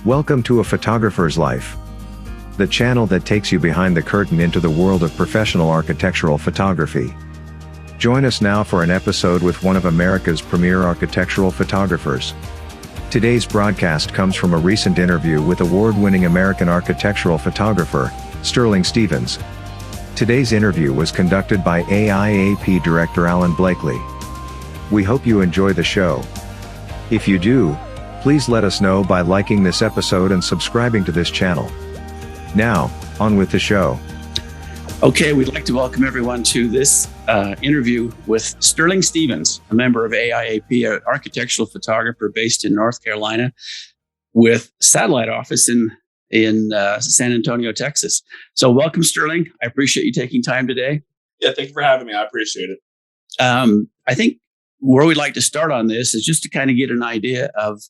Welcome to A Photographer's Life, the channel that takes you behind the curtain into the world of professional architectural photography. Join us now for an episode with one of America's premier architectural photographers. Today's broadcast comes from a recent interview with award-winning American architectural photographer, Sterling Stevens. Today's interview was conducted by AIAP Director Alan Blakely. We hope you enjoy the show. If you do, please let us know by liking this episode and subscribing to this channel. Now, on with the show. Okay, we'd like to welcome everyone to this interview with Sterling Stevens, a member of AIAP, an architectural photographer based in North Carolina with satellite office in San Antonio, Texas. So welcome, Sterling. I appreciate you taking time today. Yeah, thank you for having me. I appreciate it. I think where we'd like to start on this is just to kind of get an idea of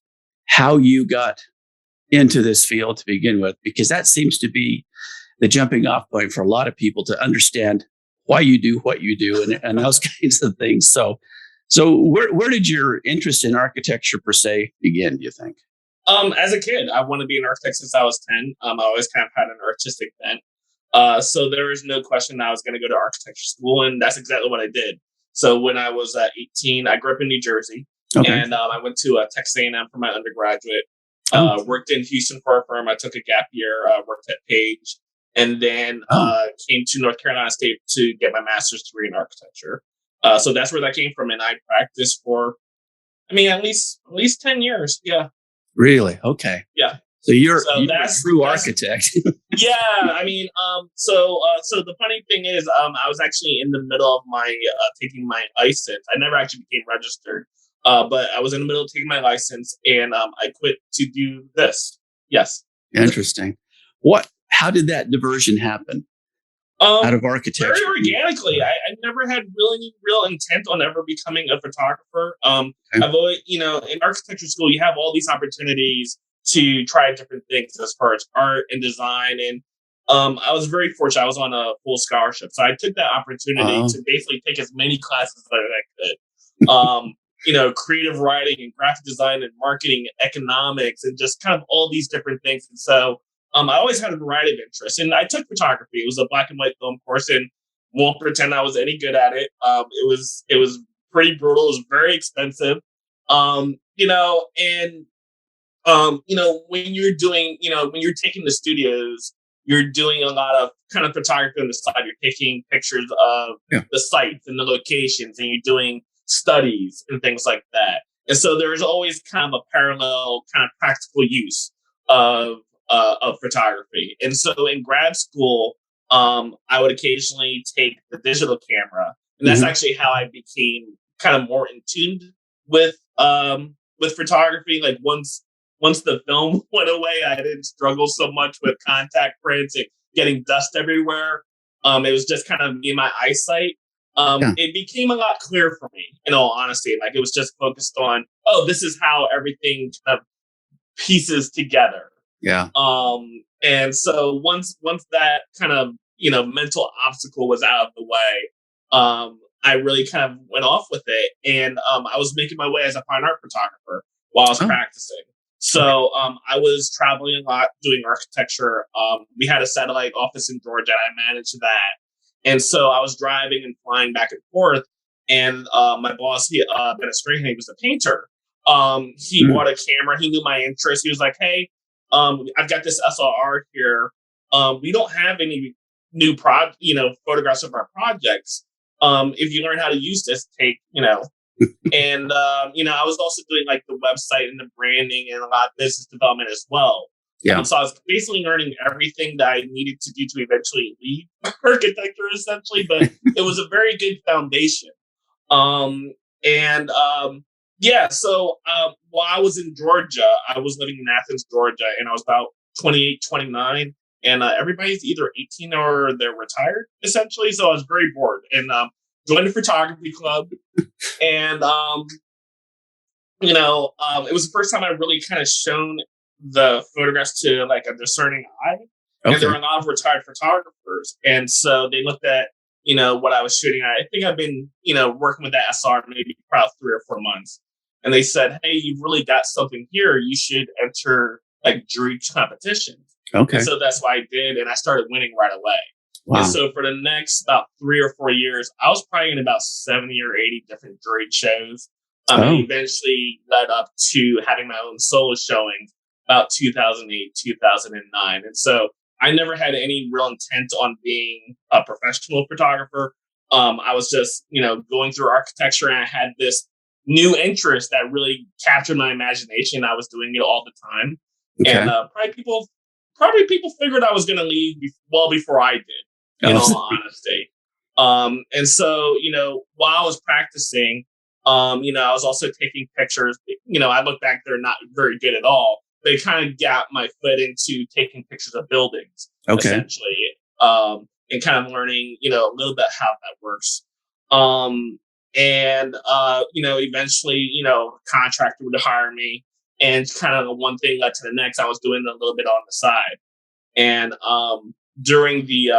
how you got into this field to begin with, because that seems to be the jumping off point for a lot of people to understand why you do what you do and those kinds of things. So where did your interest in architecture per se begin, do you think? As a kid, I wanted to be an architect since I was 10. I always kind of had an artistic bent. So there was no question that I was going to go to architecture school, and that's exactly what I did. So when I was 18, I grew up in New Jersey. Okay. And I went to Texas A&M for my undergraduate. Worked in Houston for a firm. I took a gap year, worked at Page, and then came to North Carolina State to get my master's degree in architecture. So that's where that came from. And I practiced for, at least 10 years. Yeah. Really? Okay. Yeah. So you're a true architect. Yeah. So the funny thing is, I was actually in the middle of my taking my license. I never actually became registered. But I was in the middle of taking my license, and I quit to do this. Yes. Interesting. How did that diversion happen out of architecture? Very organically. I never had really real intent on ever becoming a photographer. I've always, in architecture school, you have all these opportunities to try different things as far as art and design. And I was very fortunate. I was on a full scholarship. So I took that opportunity to basically take as many classes as I could. Creative writing and graphic design and marketing, economics, and just kind of all these different things. And so I always had a variety of interests. And I took photography. It was a black and white film course, and won't pretend I was any good at it. It was pretty brutal. It was very expensive. When you're doing, when you're taking the studios, you're doing a lot of kind of photography on the side. You're taking pictures of the sites and the locations, and you're doing studies and things like that. And so there's always kind of a parallel kind of practical use of photography. And so in grad school, I would occasionally take the digital camera, and that's actually how I became kind of more in tune with photography. Like once the film went away, I didn't struggle so much with contact prints and getting dust everywhere. It was just kind of in my eyesight. It became a lot clearer for me, in all honesty. Like, it was just focused on, this is how everything kind of pieces together. Yeah. And so once that kind of, mental obstacle was out of the way, I really kind of went off with it. And I was making my way as a fine art photographer while I was practicing. So I was traveling a lot doing architecture. We had a satellite office in Georgia, and I managed that. And so I was driving and flying back and forth, and my boss, Ben Strahan, he was a painter. He bought a camera. He knew my interest. He was like, "Hey, I've got this SLR here. We don't have any new photographs of our projects. If you learn how to use this, take, And I was also doing like the website and the branding and a lot of business development as well. Yeah. So I was basically learning everything that I needed to do to eventually leave architecture, essentially. But it was a very good foundation. So while I was in Georgia, I was living in Athens, Georgia, and I was about 28, 29. And everybody's either 18 or they're retired, essentially. So I was very bored and joined a photography club. And, it was the first time I really kind of shown the photographs to like a discerning eye. Okay. And there were a lot of retired photographers. And so they looked at, what I was shooting. I think I've been, working with that SR maybe probably 3 or 4 months. And they said, "Hey, you've really got something here. You should enter like jury competitions. Okay. And so that's what I did. And I started winning right away. Wow. And so for the next about 3 or 4 years, I was probably in about 70 or 80 different juried shows. And eventually led up to having my own solo showing about 2008, 2009. And so I never had any real intent on being a professional photographer. I was just, going through architecture, and I had this new interest that really captured my imagination. I was doing it all the time. Okay. And probably people figured I was going to leave well before I did, in all honesty. And so, while I was practicing, I was also taking pictures. I look back, they're not very good at all. They kind of got my foot into taking pictures of buildings, essentially, and kind of learning, a little bit how that works. Eventually, contractor would hire me, and kind of one thing led to the next. I was doing a little bit on the side, and during the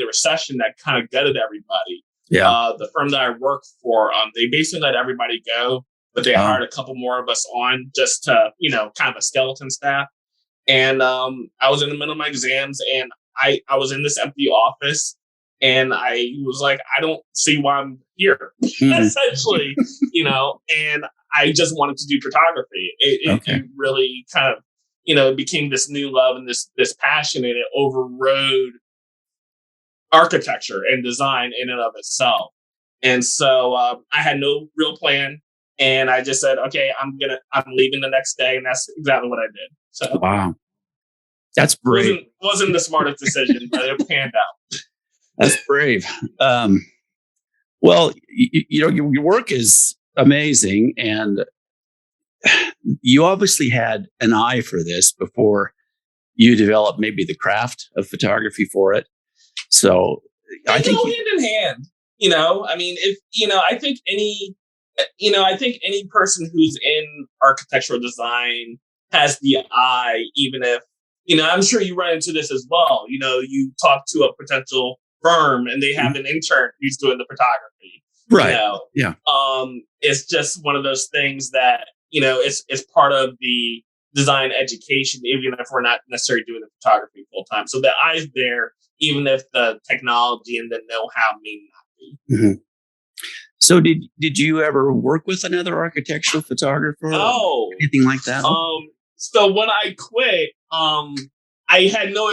recession that kind of gutted everybody. The firm that I work for, they basically let everybody go, but they hired a couple more of us on just to, kind of a skeleton staff. And I was in the middle of my exams, and I was in this empty office, and I was like, I don't see why I'm here, essentially, and I just wanted to do photography. It really kind of, it became this new love and this passion, and it overrode architecture and design in and of itself. And so I had no real plan, and I just said, okay, I'm leaving the next day. And that's exactly what I did. So wow, that's brave. Wasn't the smartest decision, but it panned out. That's brave. Well, your work is amazing, and you obviously had an eye for this before you developed maybe the craft of photography for it. So I think hand in hand, I mean, if, I think any person who's in architectural design has the eye, even if, I'm sure you run into this as well. You talk to a potential firm and they have an intern who's doing the photography. Right. Yeah. It's just one of those things that, it's part of the design education, even if we're not necessarily doing the photography full time. So the eye's there, even if the technology and the know-how may not be. Mm-hmm. So did you ever work with another architectural photographer? No. Anything like that? So when I quit, I had no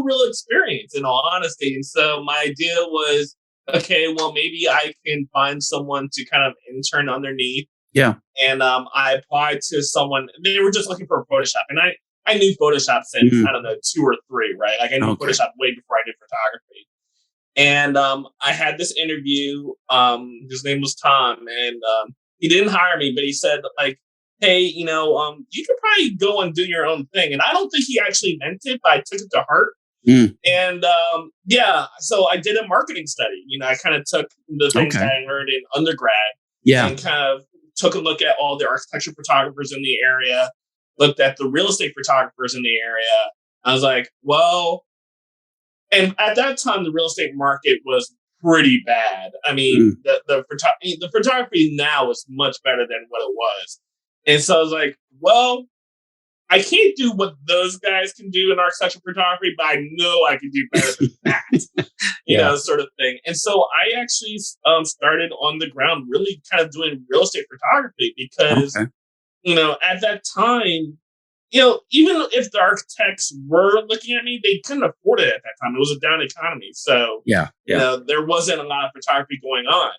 real experience, in all honesty. And so my idea was, okay, well, maybe I can find someone to kind of intern underneath. Yeah. And I applied to someone. They were just looking for a Photoshop. And I knew Photoshop since, I don't know, 2 or 3, right? Like I knew Photoshop way before I did photography. And I had this interview. His name was Tom. And he didn't hire me, but he said, like, hey, you could probably go and do your own thing. And I don't think he actually meant it, but I took it to heart. And so I did a marketing study. I kind of took the things that I learned in undergrad and kind of took a look at all the architecture photographers in the area, looked at the real estate photographers in the area. I was like, well, and at that time, the real estate market was pretty bad. I mean, the photography now is much better than what it was. And so I was like, well, I can't do what those guys can do in architecture photography, but I know I can do better than that, sort of thing. And so I actually started on the ground really kind of doing real estate photography because, at that time, even if the architects were looking at me, they couldn't afford it at that time. It was a down economy. So, there wasn't a lot of photography going on.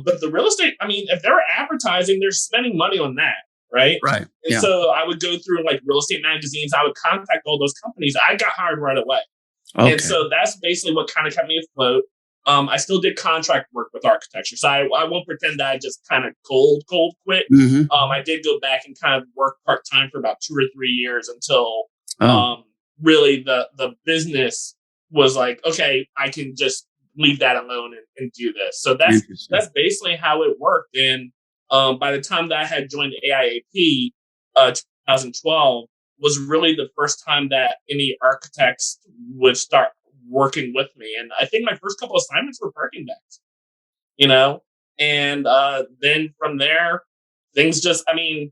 But the real estate, I mean, if they're advertising, they're spending money on that. Right. And so I would go through like real estate magazines. I would contact all those companies. I got hired right away. And so that's basically what kind of kept me afloat. I still did contract work with architecture. So I won't pretend that I just kind of cold quit. I did go back and kind of work part-time for about 2 or 3 years until really the business was like, okay, I can just leave that alone and do this. So that's basically how it worked. And by the time that I had joined AIAP, 2012 was really the first time that any architects would start working with me. And I think my first couple assignments were parking decks, and then from there, things just, I mean,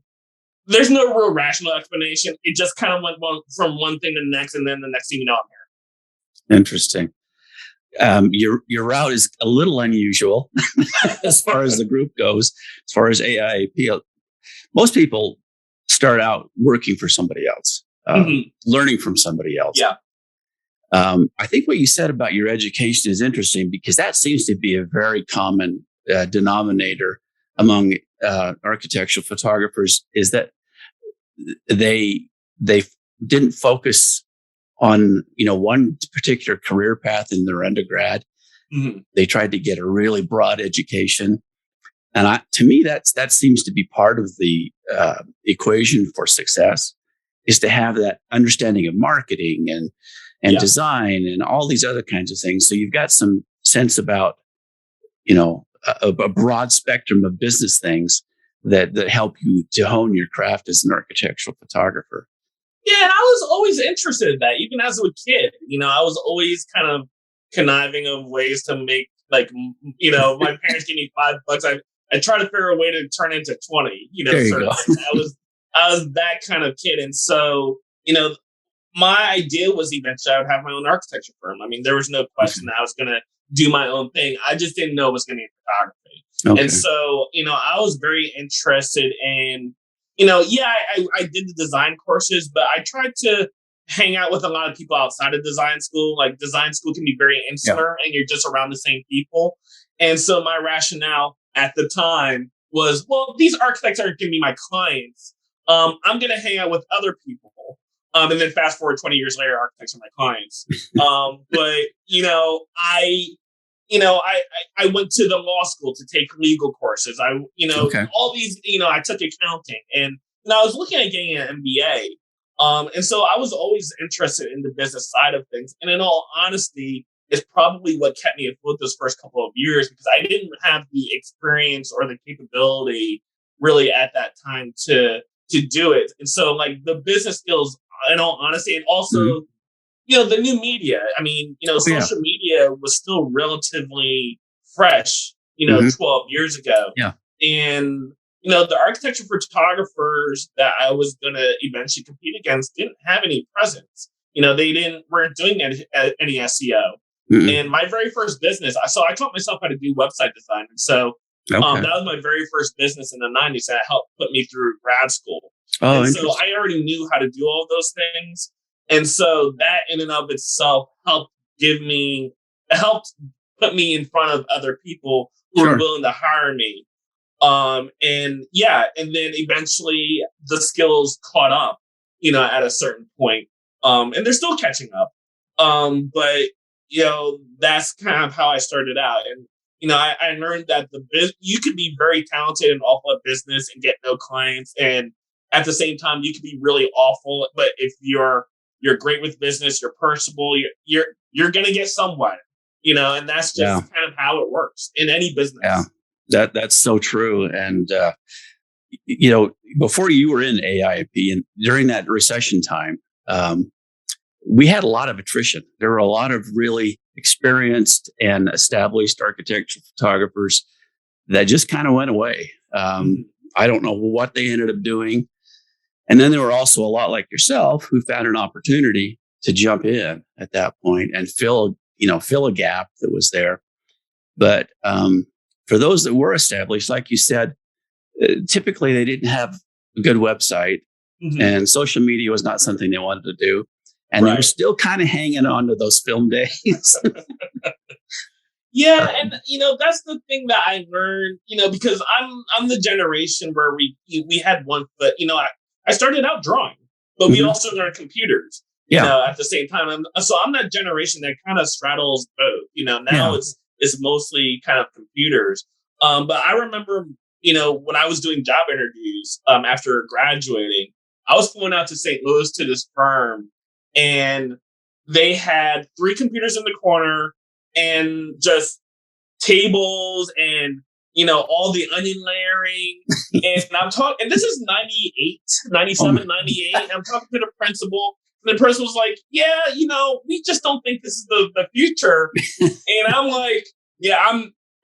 there's no real rational explanation. It just kind of went from one thing to the next, and then the next thing you know, I'm here. Interesting. Your route is a little unusual as far as the group goes. As far as AIAP, most people start out working for somebody else, learning from somebody else. Yeah. I think what you said about your education is interesting, because that seems to be a very common denominator among architectural photographers, is that they didn't focus on one particular career path in their undergrad. They tried to get a really broad education, and to me that seems to be part of the equation for success, is to have that understanding of marketing and design and all these other kinds of things. So you've got some sense about a broad spectrum of business things that help you to hone your craft as an architectural photographer. Yeah, and I was always interested in that, even as a kid. I was always kind of conniving of ways to make, like, my parents gave me $5. I try to figure a way to turn into 20. There you sort go. of thing. I was that kind of kid, and so my idea was eventually I would have my own architecture firm. I mean, there was no question that I was going to do my own thing. I just didn't know it was going to be photography. Okay. And so, I was very interested in, I did the design courses, but I tried to hang out with a lot of people outside of design school. Like, design school can be very insular and you're just around the same people. And so my rationale at the time was, well, these architects aren't going to be my clients. I'm going to hang out with other people. And then fast forward 20 years later, architects are my clients. But I went to the law school to take legal courses. All these, I took accounting, and I was looking at getting an MBA. And so I was always interested in the business side of things. And in all honesty, it's probably what kept me afloat those first couple of years, because I didn't have the experience or the capability really at that time to do it. And so, like, the business skills, in all honesty, and also, the new media. I mean, social media was still relatively fresh, 12 years ago. Yeah. And, the architecture photographers that I was going to eventually compete against didn't have any presence. They weren't doing any SEO. And my very first business, I taught myself how to do website design. And so that was my very first business in the 90s that helped put me through grad school. Oh, and so I already knew how to do all of those things. And so that in and of itself helped put me in front of other people who were willing to hire me. And then eventually the skills caught up, at a certain point. And they're still catching up. But that's kind of how I started out. And, I learned that you could be very talented and awful at business and get no clients. And at the same time, you could be really awful. But if you're great with business, you're personable, you're going to get somewhere, and that's just kind of how it works in any business. Yeah, that's so true. And, before you were in AIAP and during that recession time, we had a lot of attrition. There were a lot of really experienced and established architectural photographers that just kind of went away. I don't know what they ended up doing. And then there were also a lot like yourself who found an opportunity to jump in at that point and fill a gap that was there. But for those that were established, like you said, typically they didn't have a good website, and social media was not something they wanted to do. And they were still kind of hanging on to those film days. Yeah, and that's the thing that I learned, because I'm the generation where we had one foot. I started out drawing, but we also learned computers. At the same time. So I'm that generation that kind of straddles both. Now it's mostly kind of computers. But I remember, when I was doing job interviews after graduating, I was flying out to St. Louis to this firm, and they had 3 computers in the corner and just tables and, all the onion layering. And I'm talking, and this is 98, 97, 98. And I'm talking to the principal. And the principal's like, yeah, we just don't think this is the future. And I'm like, yeah,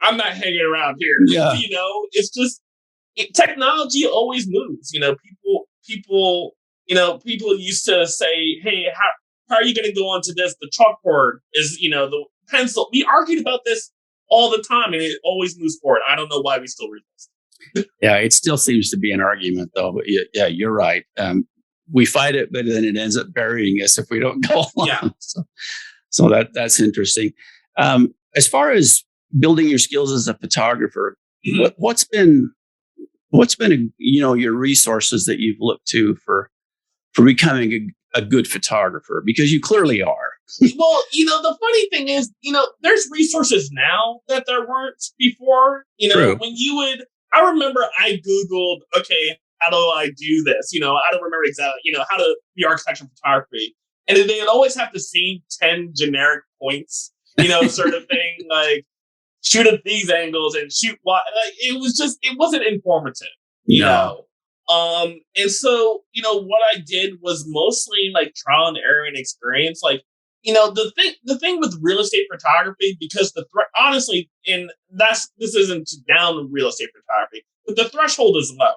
I'm not hanging around here. Yeah. It's just, technology always moves. people used to say, hey, how are you going to go onto this? The chalkboard is, the pencil. We argued about this all the time, and it always moves forward. I don't know why we still resist. Yeah, it still seems to be an argument, though. But yeah, you're right. We fight it, but then it ends up burying us if we don't go along. Yeah. So that's interesting. As far as building your skills as a photographer, Mm-hmm. what's been your resources that you've looked to for becoming a good photographer? Because you clearly are. Well, the funny thing is, there's resources now that there weren't before. True. I remember I Googled, okay, how do I do this? I don't remember exactly, how to be architectural photography. And they would always have the same 10 generic points, sort of thing, like shoot at these angles and shoot what, like, it wasn't informative, No. And so, what I did was mostly like trial and error and experience. Like, the thing with real estate photography, because honestly, this isn't to down real estate photography, but the threshold is low.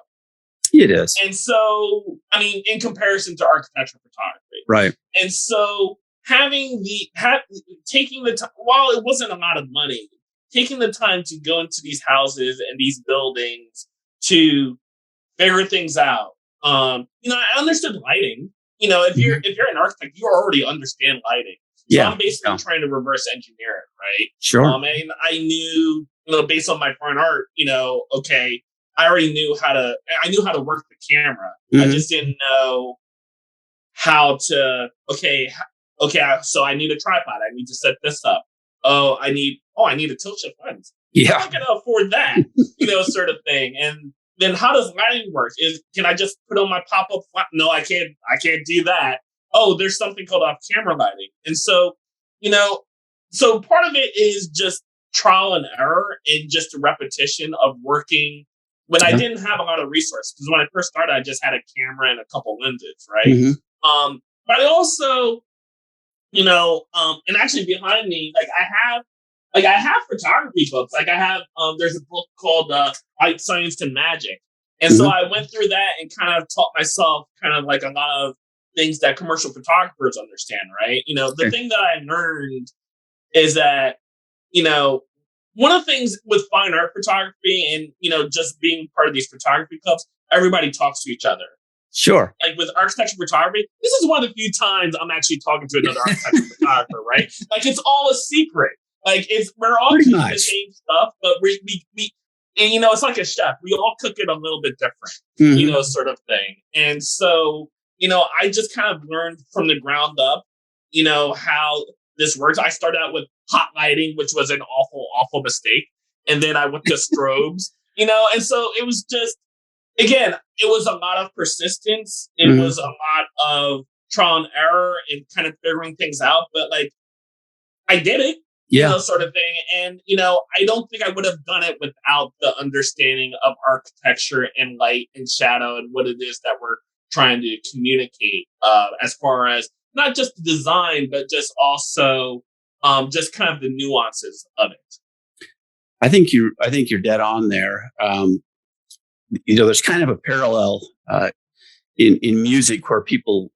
It is. And so, I mean, in comparison to architectural photography. Right. And so taking the time, while it wasn't a lot of money, taking the time to go into these houses and these buildings to figure things out. I understood lighting. If you're an architect, you already understand lighting. So I'm basically trying to reverse engineer it, right? Sure. And I knew, based on my fine art, okay, I knew how to work the camera. Mm-hmm. I just didn't know how to, so I need a tripod. I need to set this up. I need a tilt shift lens. Yeah. I'm not going to afford that, sort of thing. And then how does lighting work? Can I just put on my pop-up flat? No, I can't do that. Oh, there's something called off-camera lighting. And so, so part of it is just trial and error and just a repetition of working when I didn't have a lot of resources. Because when I first started, I just had a camera and a couple lenses, right? Mm-hmm. But I also, and actually behind me, I have photography books. Like I have, there's a book called Light, Science, and Magic. And so I went through that and kind of taught myself kind of like a lot of things that commercial photographers understand, right? The thing that I learned is that, one of the things with fine art photography and, just being part of these photography clubs, everybody talks to each other. Sure. Like with architecture photography, this is one of the few times I'm actually talking to another architecture photographer, right? Like it's all a secret. Like we're all cooking the same stuff, but we and it's like a chef. We all cook it a little bit different, sort of thing. And so, I just kind of learned from the ground up, how this works. I started out with hot lighting, which was an awful, awful mistake. And then I went to strobes, and so it was just, again, it was a lot of persistence. It was a lot of trial and error and kind of figuring things out. But like, I did it, sort of thing. And, I don't think I would have done it without the understanding of architecture and light and shadow and what it is that we're trying to communicate as far as not just the design, but just also just kind of the nuances of it. I think you're dead on there. There's kind of a parallel in music where people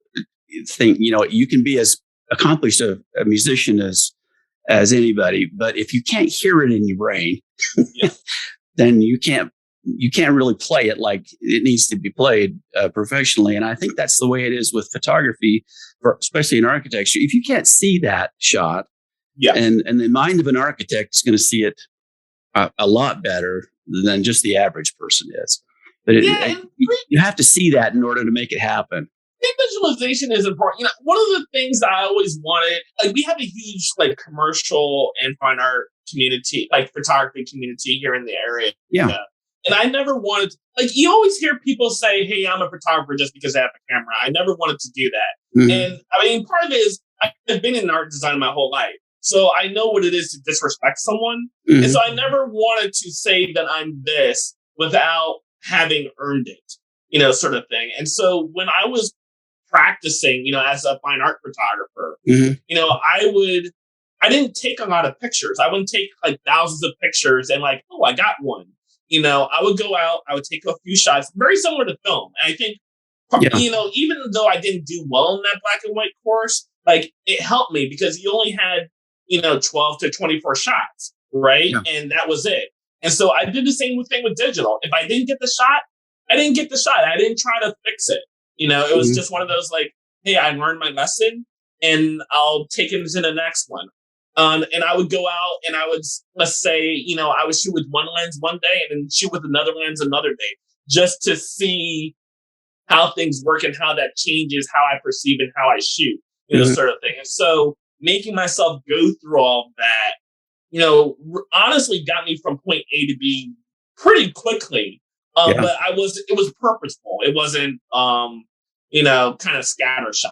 think, you can be as accomplished a musician as anybody, but if you can't hear it in your brain, then you can't really play it like it needs to be played professionally. And I think that's the way it is with photography, especially in architecture. If you can't see that shot, and the mind of an architect is going to see it a lot better than just the average person is. But you have to see that in order to make it happen. I think visualization is important. One of the things that I always wanted, like we have a huge like commercial and fine art community, like photography community here in the area. Yeah. And I never wanted, like you always hear people say, hey, I'm a photographer just because I have a camera. I never wanted to do that. Mm-hmm. And I mean, part of it is I've been in art design my whole life. So I know what it is to disrespect someone. Mm-hmm. And so I never wanted to say that I'm this without having earned it, sort of thing. And so when I was practicing, as a fine art photographer, I didn't take a lot of pictures. I wouldn't take like thousands of pictures and like, oh, I got one. I would go out, I would take a few shots, very similar to film. And I think Yeah. Even though I didn't do well in that black and white course, like it helped me because you only had, 12 to 24 shots, right? Yeah. And that was it. And so I did the same thing with digital. If I didn't get the shot, I didn't get the shot. I didn't try to fix it. It was just one of those like, hey, I learned my lesson and I'll take it to the next one. And I would go out and I would, let's say, I would shoot with one lens one day and then shoot with another lens another day, just to see how things work and how that changes how I perceive and how I shoot, sort of thing. And so making myself go through all that, honestly got me from point A to B pretty quickly. But it was purposeful. It wasn't, kind of scattershot.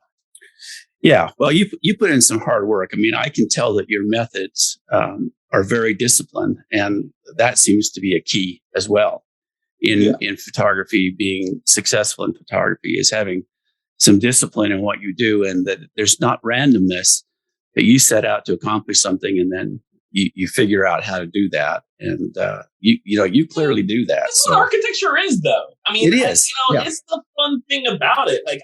Yeah. Well, you put in some hard work. I mean, I can tell that your methods are very disciplined, and that seems to be a key as well in photography. Being successful in photography is having some discipline in what you do, and that there's not randomness, that you set out to accomplish something and then you figure out how to do that. And you clearly do that. That's what architecture is, though. I mean, it is. It's the fun thing about it. Like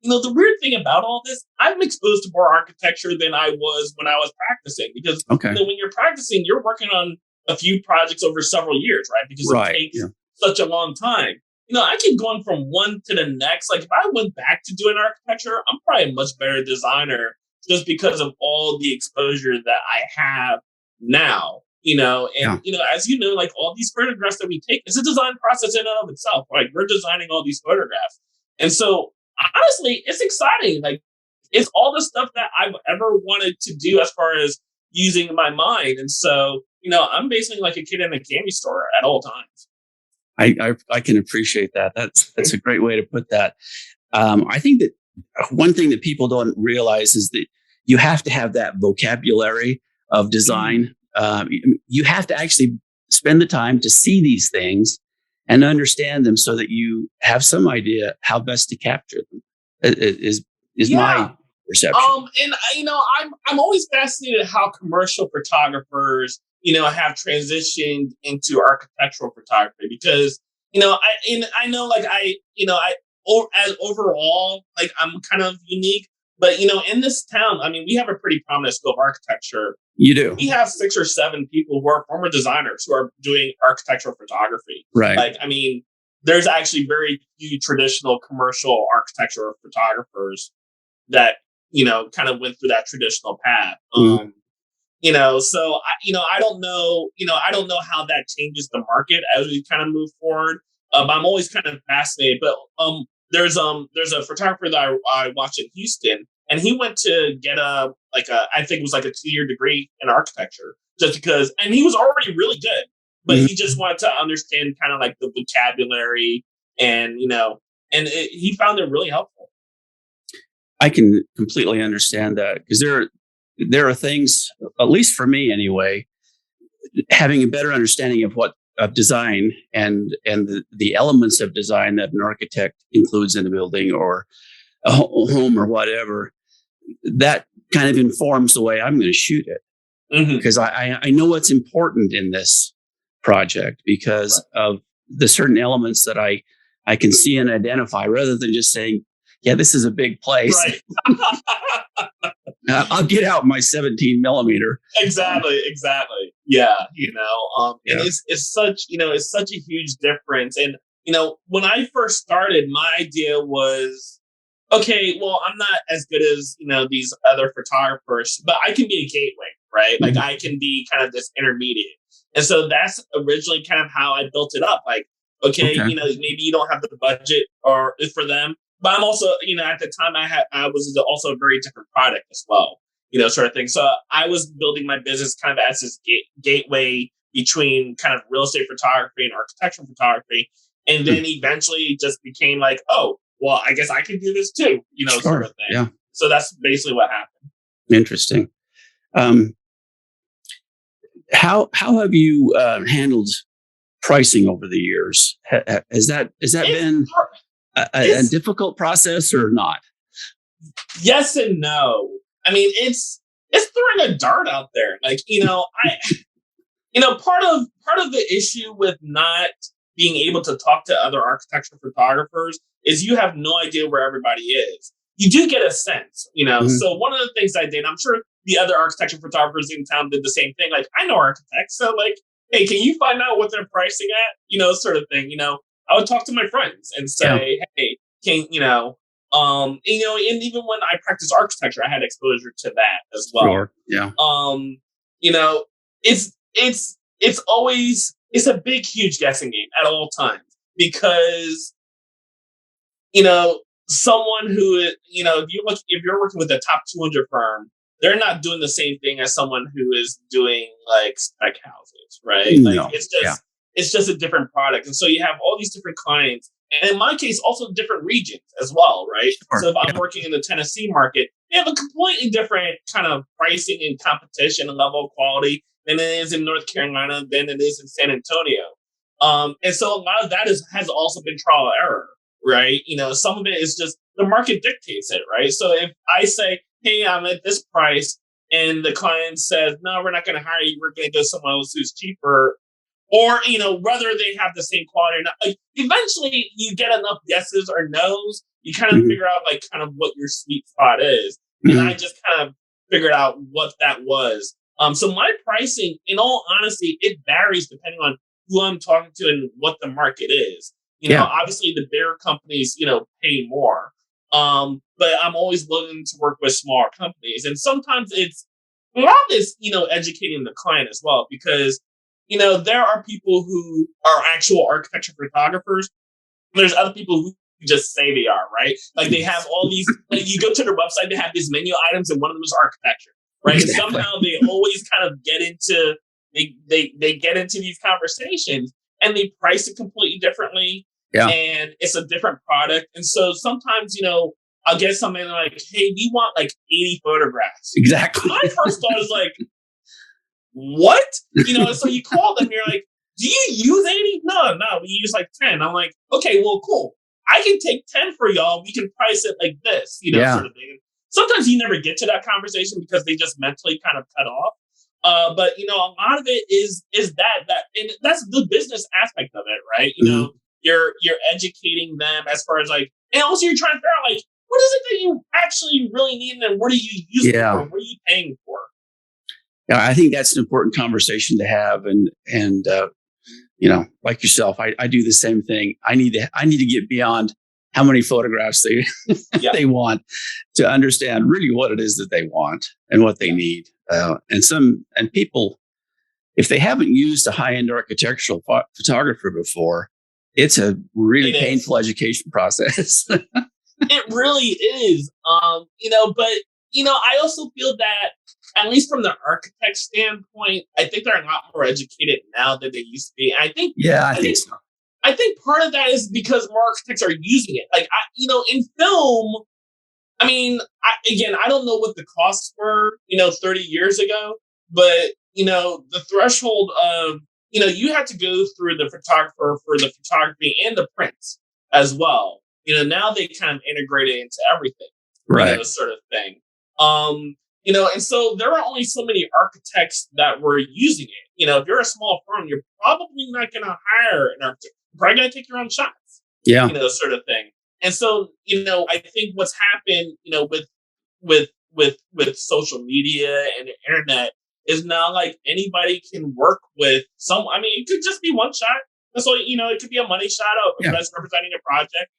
the weird thing about all this, I'm exposed to more architecture than I was when I was practicing, because when you're practicing, you're working on a few projects over several years, right? Because it takes such a long time. I keep going from one to the next. Like if I went back to doing architecture, I'm probably a much better designer just because of all the exposure that I have now. As you know, like all these photographs that we take, it's a design process in and of itself. Like we're designing all these photographs. And so honestly, it's exciting. Like it's all the stuff that I've ever wanted to do as far as using my mind. And so, I'm basically like a kid in a candy store at all times. I can appreciate that. That's a great way to put that. I think that one thing that people don't realize is that you have to have that vocabulary of design. You have to actually spend the time to see these things and understand them so that you have some idea how best to capture them. Is my perception. And I'm always fascinated how commercial photographers have transitioned into architectural photography, because I know like as overall, like I'm kind of unique, but in this town, I mean, we have a pretty prominent school of architecture. You do. We have 6 or 7 people who are former designers who are doing architectural photography. Right. Like, I mean, there's actually very few traditional commercial architectural photographers that, kind of went through that traditional path. So I don't know, I don't know how that changes the market as we kind of move forward. I'm always kind of fascinated, but there's a photographer that I watch in Houston, and he went to get I think it was like a 2-year degree in architecture, just because, and he was already really good, but he just wanted to understand kind of like the vocabulary and, he found it really helpful. I can completely understand that, because there are things, at least for me anyway, having a better understanding of design and the elements of design that an architect includes in a building or a home or whatever, that kind of informs the way I'm going to shoot it. Because I know what's important in this project because of the certain elements that I can see and identify, rather than just saying, yeah, this is a big place. Right. I'll get out my 17 millimeter. Exactly. Yeah. And it's such a huge difference. And, when I first started, my idea was, okay, well, I'm not as good as, these other photographers, but I can be a gateway, right? Like I can be kind of this intermediate. And so that's originally kind of how I built it up. Like, okay. Maybe you don't have the budget or for them. But I'm also, at the time I was also a very different product as well, sort of thing. So I was building my business kind of as this gateway between kind of real estate photography and architectural photography. And then eventually just became like, oh, well, I guess I can do this too, sort of thing. Yeah. So that's basically what happened. Interesting. How have you handled pricing over the years? Has that been a difficult process or not? Yes and no. I mean, it's throwing a dart out there. Like, part of the issue with not, being able to talk to other architectural photographers is you have no idea where everybody is. You do get a sense, So one of the things I did, I'm sure the other architecture photographers in town did the same thing. Like, I know architects, so like, hey, can you find out what they're pricing at? Sort of thing. I would talk to my friends and say, hey, can and even when I practiced architecture, I had exposure to that as well. Sure. Yeah. It's always a big, huge guessing game at all times because someone who if you're working with a top 200 firm, they're not doing the same thing as someone who is doing like spec houses, right? No. Like it's just a different product, and so you have all these different clients, and in my case, also different regions as well, right? Sure. So if I'm working in the Tennessee market, they have a completely different kind of pricing and competition and level of quality than it is in North Carolina, than it is in San Antonio. And so a lot of that has also been trial and error, right? Some of it is just the market dictates it, right? So if I say, hey, I'm at this price, and the client says, no, we're not going to hire you, we're going to go somewhere else who's cheaper, or, whether they have the same quality or not, like, eventually you get enough yeses or nos, you kind of figure out like kind of what your sweet spot is. And I just kind of figured out what that was. So my pricing, in all honesty, it varies depending on who I'm talking to and what the market is. Obviously the bigger companies, pay more. But I'm always looking to work with smaller companies. And sometimes a lot of this, educating the client as well, because, there are people who are actual architecture photographers. There's other people who just say they are, right? Like they have all these, like you go to their website, they have these menu items and one of them is architecture, right? Exactly. And somehow they always kind of get into, they get into these conversations and they price it completely differently. Yeah. And it's a different product. And so sometimes, I'll get something like, hey, we want like 80 photographs. Exactly. My first thought is like, what? So you call them, you're like, do you use 80? No, we use like 10. I'm like, okay, well, cool. I can take 10 for y'all. We can price it like this, sort of thing. Sometimes you never get to that conversation because they just mentally kind of cut off. But a lot of it is that, and that's the business aspect of it, right? You're educating them as far as like, and also you're trying to figure out like, what is it that you actually really need and what are you using it for? What are you paying for? Yeah, I think that's an important conversation to have, and like yourself, I do the same thing. I need to get beyond how many photographs they want to understand really what it is that they want and what they need. And people, if they haven't used a high-end architectural photographer before, it's a really painful education process. It really is, but I also feel that, at least from the architect standpoint, I think they're a lot more educated now than they used to be. I think so. I think part of that is because more architects are using it. Like, in film, I don't know what the costs were, 30 years ago, but, the threshold of, you had to go through the photographer for the photography and the prints as well. Now they kind of integrate it into everything, right? Sort of thing. And so there are only so many architects that were using it. If you're a small firm, you're probably not going to hire an architect. You're probably going to take your own shots. Yeah. Sort of thing. And so, I think what's happened, with social media and the internet is now like anybody can work with it could just be one shot. That's all, it could be a money shot of that's representing a project,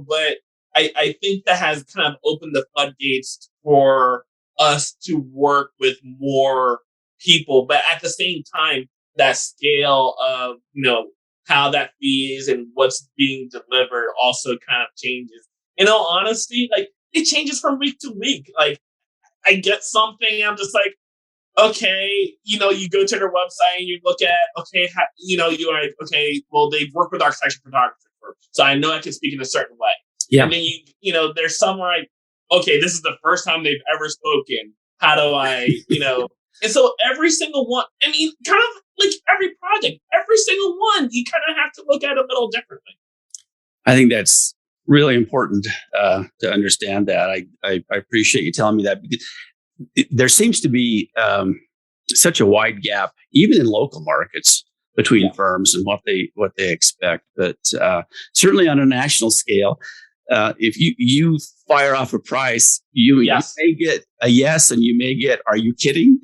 but I think that has kind of opened the floodgates for us to work with more people, but at the same time, that scale of, how that fee is and what's being delivered also kind of changes. In all honesty, like it changes from week to week. Like I get something, I'm just like, okay, you go to their website and you look at, okay, you're like, okay, well, they've worked with architecture photographer, so I know I can speak in a certain way. Yeah. And then there's some like, okay, this is the first time they've ever spoken. How do I, and so every single one, kind of like every project, every single one, you kind of have to look at a little differently. I think that's really important to understand that. I appreciate you telling me that, because there seems to be such a wide gap, even in local markets, between firms and what they expect. But certainly on a national scale, if you fire off a price, you may get a yes, and you may get, "Are you kidding?"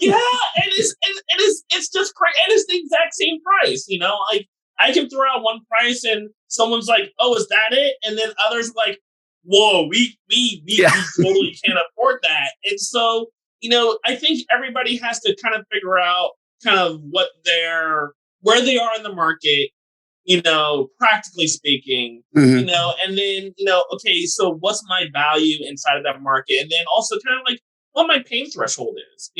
Yeah, it's just crazy, and it's the exact same price. Like I can throw out one price, and someone's like, "Oh, is that it?" And then others are like, "Whoa, we totally can't afford that." And so, I think everybody has to kind of figure out kind of where they are in the market, practically speaking, and then, okay, so what's my value inside of that market? And then also kind of like what my pain threshold is,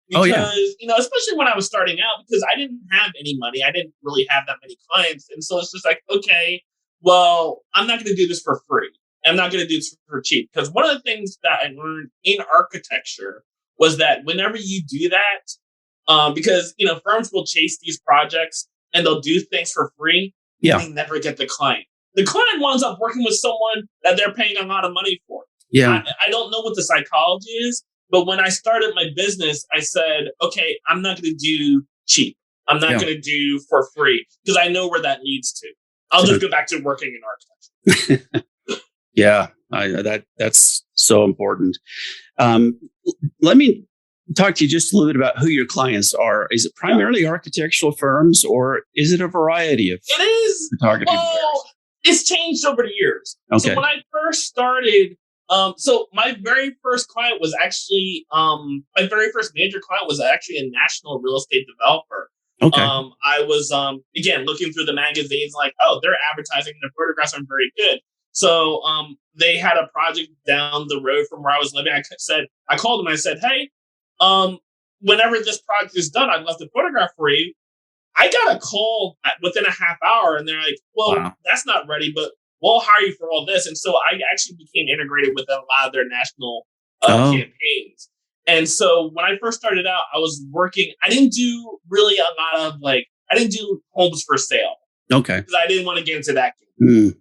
because, especially when I was starting out, because I didn't have any money, I didn't really have that many clients. And so it's just like, okay, well, I'm not going to do this for free. I'm not going to do this for cheap. Because one of the things that I learned in architecture was that whenever you do that, because, firms will chase these projects and they'll do things for free. Yeah. They never get the client. The client winds up working with someone that they're paying a lot of money for. Yeah. I don't know what the psychology is, but when I started my business, I said, okay, I'm not going to do cheap. I'm not going to do for free, because I know where that leads to. I'll just go back to working in architecture. Yeah, that's so important. Let me talk to you just a little bit about who your clients are. Is it primarily architectural firms, or is it a variety of photography? Well, it's changed over the years. Okay. So when I first started, so my very first client was actually, my very first major client was actually a national real estate developer. Okay. I was, again, looking through the magazines like, oh, they're advertising, their photographs are very good. So they had a project down the road from where I was living. I called them and I said, hey, whenever this project is done, I'd love to photograph for you. I got a call within a half hour, and they're like, well, that's not ready, but we'll hire you for all this. And so I actually became integrated with a lot of their national campaigns. And so when I first started out, I was working, I didn't do really a lot of I didn't do homes for sale. Okay. Because I didn't want to get into that game. And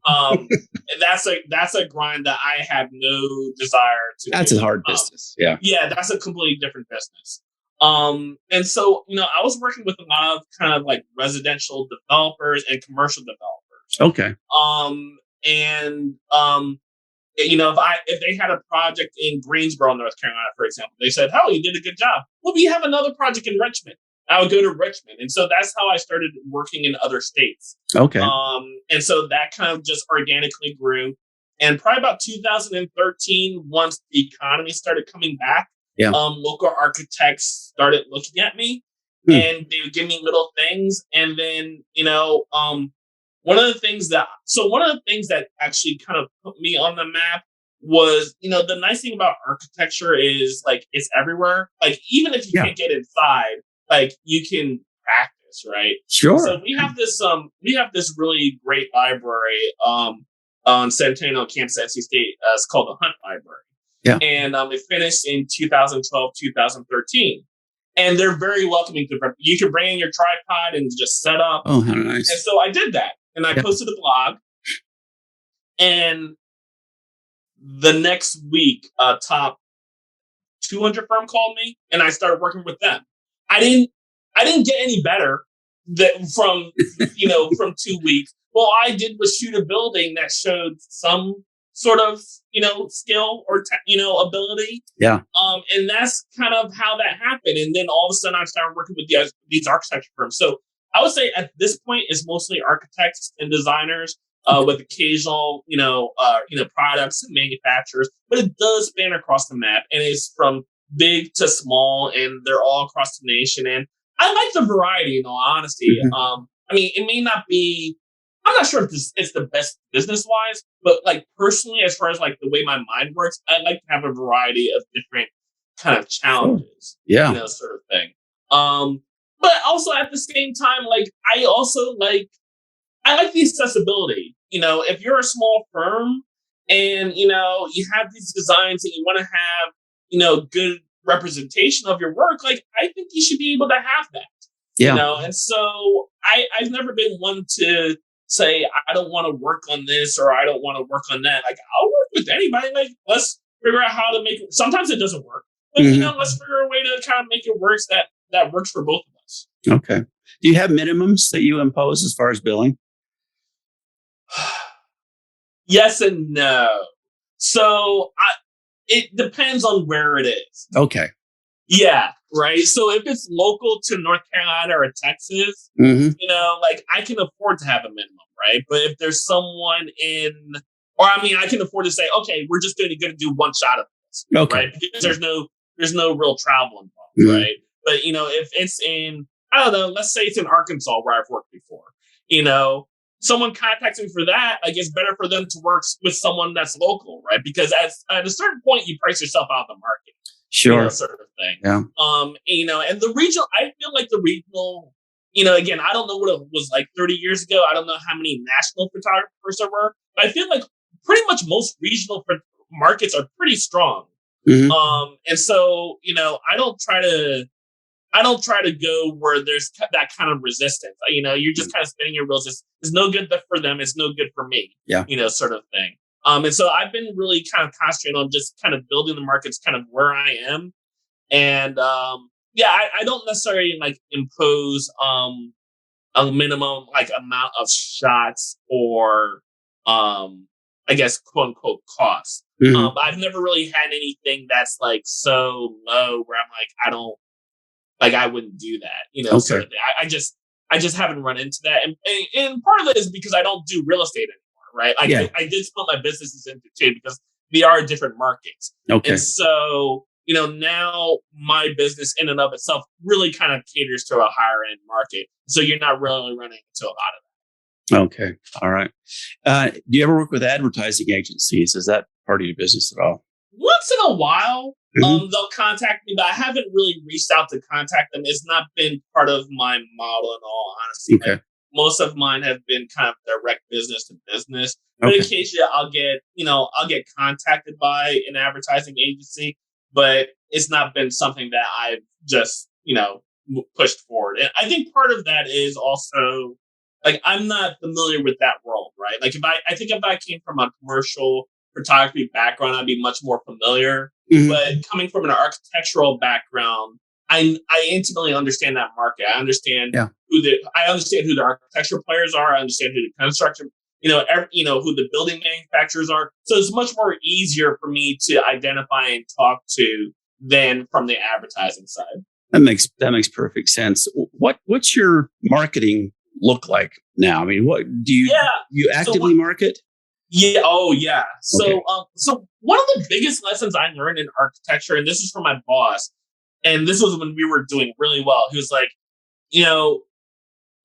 that's a grind that I have no desire to That's do. A hard business. Yeah. Yeah, that's a completely different business. And so, I was working with a lot of kind of like residential developers and commercial developers. Okay. If they had a project in Greensboro, North Carolina, for example, they said, "Oh, you did a good job. Well, we have another project in Richmond." I would go to Richmond. And so that's how I started working in other states. Okay. And so that kind of just organically grew. And probably about 2013, once the economy started coming back, local architects started looking at me and they would give me little things. And then, one of the things that actually kind of put me on the map was, the nice thing about architecture is like, it's everywhere. Like, even if you can't get inside, like you can practice, right? Sure. So we have this really great library, on Centennial campus at NC State. It's called the Hunt Library. Yeah. And it finished in 2012, 2013. And they're very welcoming to them. You can bring in your tripod and just set up. Oh, how nice. And so I did that. And I posted a blog. And the next week, a top 200 firm called me, and I started working with them. I didn't get any better from 2 weeks. Well, I did was shoot a building that showed some sort of, skill or, ability. Yeah. And that's kind of how that happened. And then all of a sudden I started working with these architecture firms. So I would say at this point it's mostly architects and designers, with occasional, products and manufacturers, but it does span across the map, and it's from big to small, and they're all across the nation. And I like the variety, in all honesty. Mm-hmm. It may not be, I'm not sure if it's the best business wise, but like personally, as far as like the way my mind works, I like to have a variety of different kind of challenges, sort of thing. But also at the same time, like I like the accessibility. If you're a small firm and, you have these designs and you want to have, good representation of your work, like I think you should be able to have that. Yeah. And so I've never been one to say, I don't want to work on this or I don't want to work on that. Like I'll work with anybody. Like let's figure out how to make it. Sometimes it doesn't work, but let's figure a way to kind of make it work that works for both of us. Okay. Do you have minimums that you impose as far as billing? Yes and no. So it depends on where it is. Okay. Yeah, right. So if it's local to North Carolina or Texas, Mm-hmm. like I can afford to have a minimum, right? But if there's someone I can afford to say, okay, we're just going to do one shot of this, Okay. right? Because there's no real travel involved, Mm-hmm. right? But if it's in, I don't know, let's say it's in Arkansas where I've worked before, someone contacts me for that, like it's better for them to work with someone that's local, right? Because at a certain point, you price yourself out of the market. Sure. Sort of thing. Yeah. And the regional, I feel like the regional, again, I don't know what it was like 30 years ago. I don't know how many national photographers there were, but I feel like pretty much most regional markets are pretty strong. Mm-hmm. And so, I don't try to go where there's that kind of resistance. You're just kind of spinning your wheels. It's no good for them. It's no good for me. Yeah. Sort of thing. And so I've been really kind of concentrating on just kind of building the markets kind of where I am. And I don't necessarily like impose a minimum like amount of shots or I guess quote unquote costs. Mm-hmm. But I've never really had anything that's like so low where I'm like I wouldn't do that, Okay. sort of thing. I just haven't run into that. And part of it is because I don't do real estate anymore. Right. I did split my businesses into two because they are different markets. Okay. And so, now my business in and of itself really kind of caters to a higher end market. So you're not really running into a lot of that. Okay. All right. Do you ever work with advertising agencies? Is that part of your business at all? Once in a while, Mm-hmm. they'll contact me, but I haven't really reached out to contact them. It's not been part of my model in all honesty. Okay. Like, most of mine have been kind of direct business to business. But Okay. occasionally I'll get contacted by an advertising agency, but it's not been something that I've just, pushed forward. And I think part of that is also like, I'm not familiar with that world, right? Like I think if I came from a commercial photography background, I'd be much more familiar. Mm-hmm. But coming from an architectural background, I intimately understand that market. I understand who the architectural players are. I understand who the construction, who the building manufacturers are. So it's much more easier for me to identify and talk to than from the advertising side. That makes perfect sense. What's your marketing look like now? I mean, what do you actively market? Yeah. Oh, yeah. So, Okay. So one of the biggest lessons I learned in architecture, and this is from my boss, and this was when we were doing really well. He was like,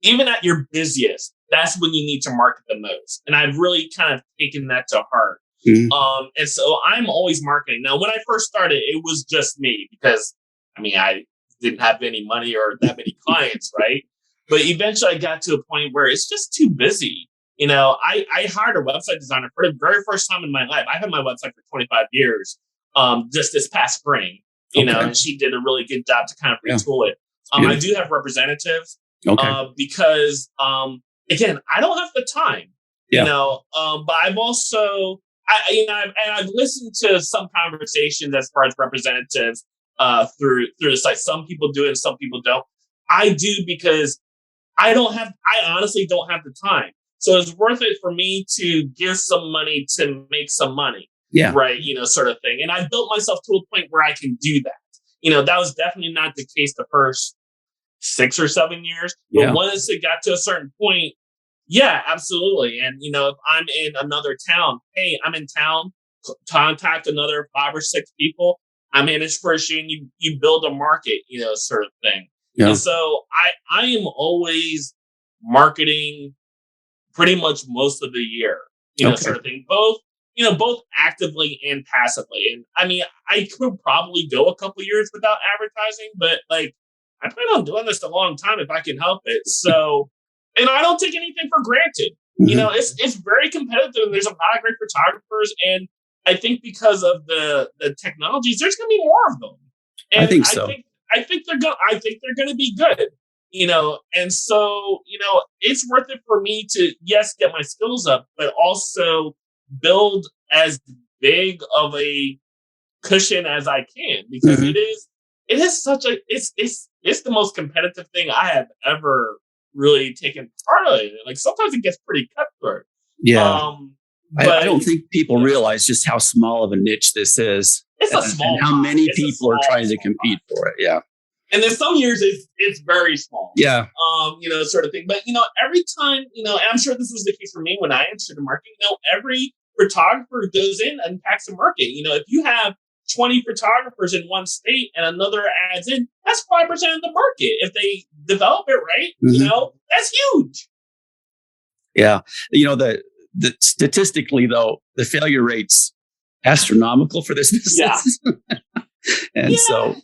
even at your busiest, that's when you need to market the most. And I've really kind of taken that to heart. Mm-hmm. And so I'm always marketing. Now, when I first started, it was just me because, I didn't have any money or that many clients, right? But eventually I got to a point where it's just too busy. I hired a website designer for the very first time in my life. I had my website for 25 years, just this past spring, and she did a really good job to kind of retool it. I do have representatives because, again, I don't have the time, but I've also, I've listened to some conversations as far as representatives through the site. Some people do it and some people don't. I do because I honestly don't have the time. So it's worth it for me to give some money to make some money. Yeah. Right. Sort of thing. And I built myself to a point where I can do that. That was definitely not the case the first 6 or 7 years. But once it got to a certain point, yeah, absolutely. And, if I'm in another town, hey, I'm in town, contact another 5 or 6 people. I manage for you and you build a market, sort of thing. Yeah. And so I am always marketing pretty much most of the year, sort of thing, both actively and passively. And I could probably go a couple years without advertising, but like, I plan on doing this a long time if I can help it. So, and I don't take anything for granted. Mm-hmm. It's very competitive and there's a lot of great photographers. And I think because of the technologies, there's going to be more of them. And I think so. I think they're going to be good. And so, it's worth it for me to, yes, get my skills up, but also build as big of a cushion as I can, because it is it's the most competitive thing I have ever really taken part of it. Like sometimes it gets pretty cutthroat. Yeah. But I don't think people realize just how small of a niche this is. It's a small and how many it's people are trying to compete for it. Yeah. And then some years it's very small. Yeah. Sort of thing. But every time, and I'm sure this was the case for me when I entered the market, every photographer goes in and packs the market. If you have 20 photographers in one state and another adds in, that's 5% of the market. If they develop it right, that's huge. Yeah. The statistically though, the failure rate's astronomical for this business. Yeah. So,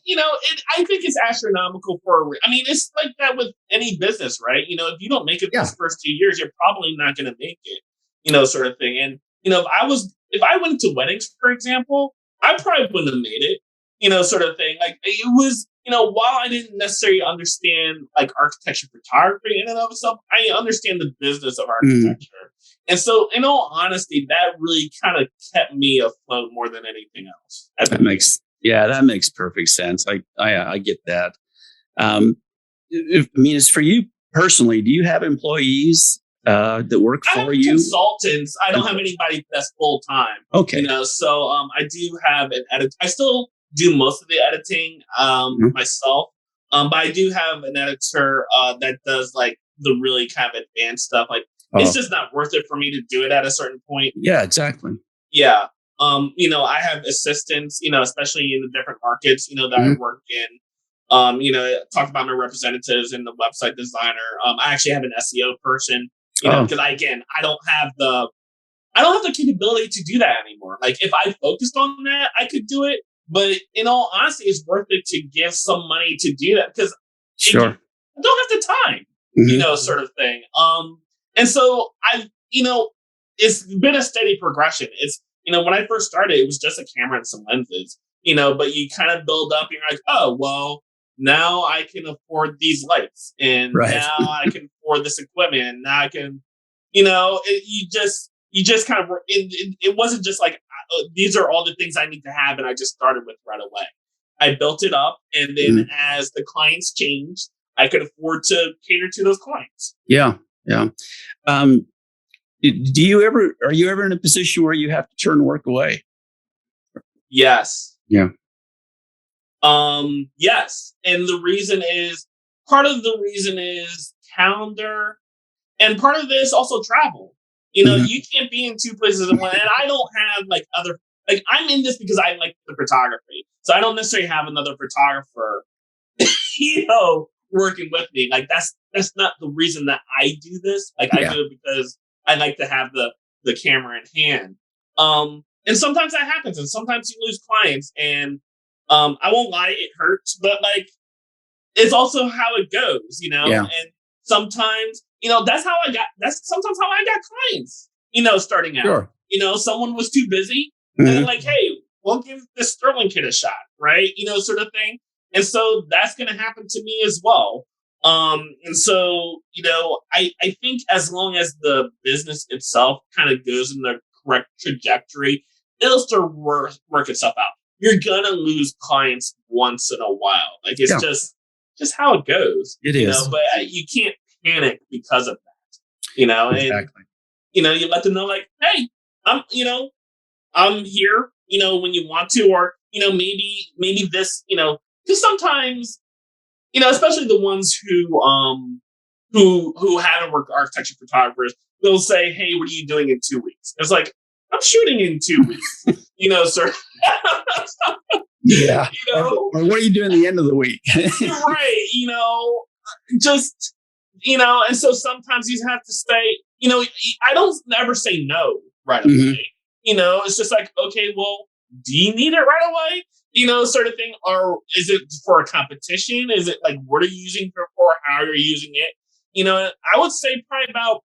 I think it's astronomical it's like that with any business, right? If you don't make it those first 2 years, you're probably not going to make it, sort of thing. And, if I went to weddings, for example, I probably wouldn't have made it, sort of thing. Like it was, while I didn't necessarily understand like architecture photography in and of itself, I understand the business of architecture. And so in all honesty, that really kind of kept me afloat more than anything else. That makes perfect sense. I get that. As for you personally, do you have employees that work for you? Consultants. I don't have anybody that's full time. Okay. So I do have an editor. I still do most of the editing myself. But I do have an editor that does like the really kind of advanced stuff. Like it's just not worth it for me to do it at a certain point. Yeah, exactly. Yeah. I have assistants, especially in the different markets, that I work in. Talk about my representatives and the website designer. I actually have an SEO person, because I don't have the capability to do that anymore. Like if I focused on that, I could do it. But in all honesty, it's worth it to give some money to do that because I don't have the time, sort of thing. And so it's been a steady progression. It's, when I first started, it was just a camera and some lenses, but you kind of build up and you're like, oh, well, now I can afford these lights and now I can afford this equipment. And now I can, you just kind of, it wasn't just like, these are all the things I need to have. And I just started with right away. I built it up. And then as the clients changed, I could afford to cater to those clients. Yeah. Yeah. Are you ever in a position where you have to turn work away? Yes. Yeah. Yes. And part of the reason is calendar. And part of this also travel. You can't be in two places at once. And I don't have I'm in this because I like the photography. So I don't necessarily have another photographer, working with me. Like that's not the reason that I do this. Like I do it because I like to have the camera in hand. And sometimes that happens and sometimes you lose clients and, I won't lie, it hurts, but like, it's also how it goes, and sometimes, that's sometimes how I got clients, starting out, someone was too busy and then like, hey, we'll give this Sterling kit a shot. Right. Sort of thing. And so that's going to happen to me as well. And so, I think as long as the business itself kind of goes in the correct trajectory, it'll start work itself out. You're going to lose clients once in a while. Like it's just how it goes. It is. But you can't panic because of that, Exactly. And, you let them know like, hey, I'm here, when you want to, or, maybe this, because sometimes, especially the ones who haven't worked architecture photographers, they'll say, hey, what are you doing in 2 weeks? It's like, I'm shooting in 2 weeks, sir. Yeah. Or what are you doing at the end of the week? Right. And so sometimes you have to say, I don't ever say no right away. It's just like, okay, well, do you need it right away? Sort of thing. Or is it for a competition? Is it like, what are you using it for? How are you using it? I would say about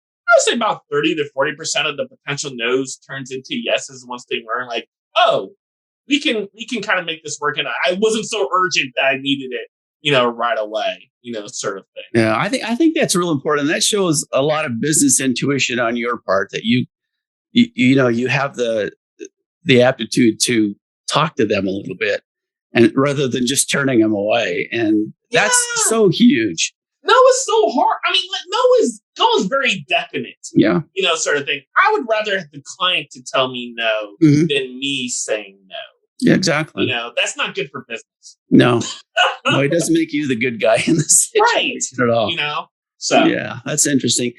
30 to 40% of the potential no's turns into yeses once they learn like, oh, we can kind of make this work. And I wasn't so urgent that I needed it, right away, sort of thing. Yeah. I think that's real important. That shows a lot of business intuition on your part that you have the aptitude to talk to them a little bit and rather than just turning them away. And that's so huge. No is so hard. I mean, no is very definite. Yeah. Sort of thing. I would rather have the client to tell me no than me saying no. Yeah, exactly. That's not good for business. No, it doesn't make you the good guy in the situation at all. So yeah, that's interesting.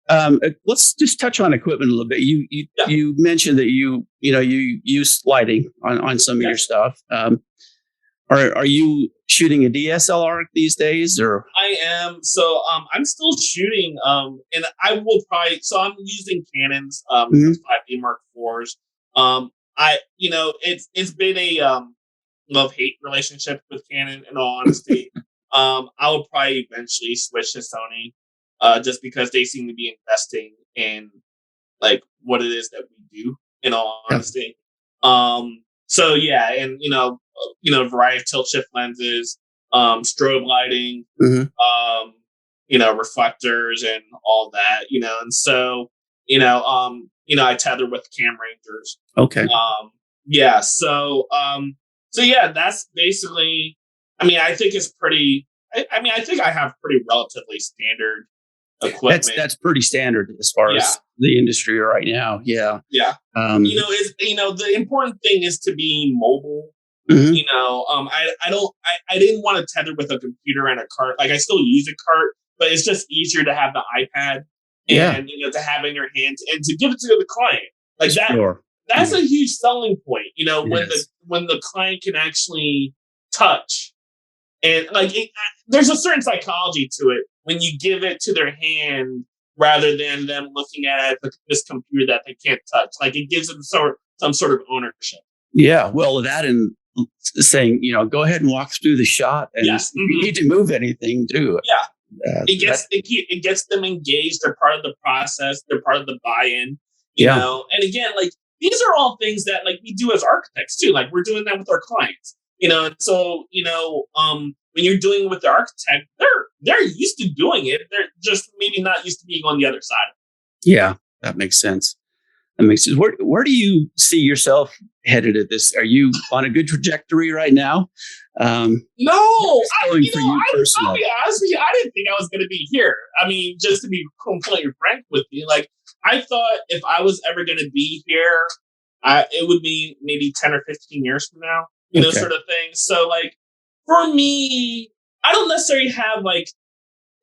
Let's just touch on equipment a little bit. You mentioned that you use lighting on some of your stuff. Are you shooting a DSLR these days, or? I am. So I'm still shooting. And I will probably. So I'm using Canons 5D Mark IVs. It's been a love-hate relationship with Canon, in all honesty. I will probably eventually switch to Sony, just because they seem to be investing in like what it is that we do, in all honesty. So yeah, and variety of tilt shift lenses, strobe lighting, reflectors and all that, and so I tether with Cam Rangers. Okay. Yeah. So yeah, that's basically. I mean, I think it's pretty. I think I have pretty relatively standard equipment. That's pretty standard as far as the industry right now. Yeah. Yeah. The important thing is to be mobile. I didn't want to tether with a computer and a cart. Like, I still use a cart, but it's just easier to have the iPad and to have in your hands and to give it to the client. Like that. Sure. That's a huge selling point. When the client can actually touch, and there's a certain psychology to it when you give it to their hand rather than them looking at this computer that they can't touch. Like, it gives them some sort of ownership. Yeah. Well, that and saying, go ahead and walk through the shot, and if you need to move anything, do it. Yeah. It gets them engaged. They're part of the process. They're part of the buy-in. You know, and again, these are all things that we do as architects too. Like, we're doing that with our clients. And so when you're doing it with the architect, they're used to doing it. They're just maybe not used to being on the other side of it. Yeah, that makes sense. Where do you see yourself headed at this? Are you on a good trajectory right now? No, I'll be honest with you, I didn't think I was going to be here. I mean, just to be completely frank with you, I thought if I was ever going to be here, it would be maybe 10 or 15 years from now, sort of thing. So, for me, I don't necessarily have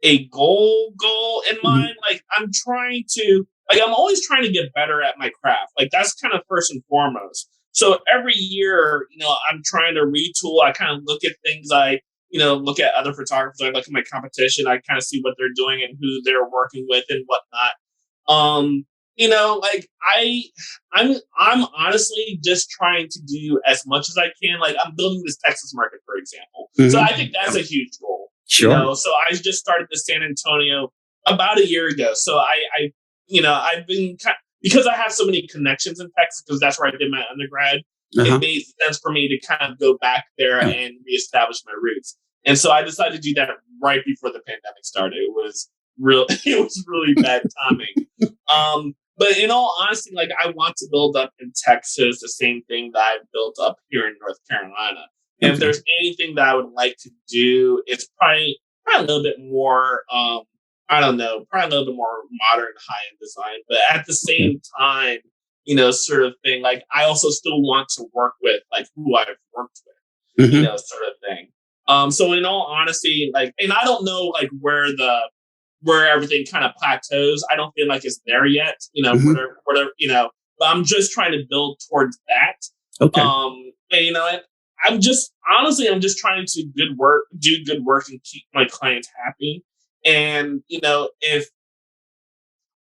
a goal in mind. I'm trying to. I'm always trying to get better at my craft. That's kind of first and foremost. So every year, I'm trying to retool. I kind of look at things. I look at other photographers. I look at my competition. I kind of see what they're doing and who they're working with and whatnot. I'm honestly just trying to do as much as I can. I'm building this Texas market, for example. So I think that's a huge goal. Sure. So I just started the San Antonio about a year ago. So I've been because I have so many connections in Texas, because that's where I did my undergrad. It made sense for me to kind of go back there and reestablish my roots. And so I decided to do that right before the pandemic started. It was really bad timing. But in all honesty, I want to build up in Texas the same thing that I've built up here in North Carolina. And if there's anything that I would like to do, it's probably a little bit more. Probably a little bit more modern, high-end design, but at the same time, sort of thing. I also still want to work with who I've worked with, sort of thing. So in all honesty, and I don't know where everything kind of plateaus. I don't feel like it's there yet, whatever, but I'm just trying to build towards that. Okay. And I'm just trying to do good work and keep my clients happy. And, if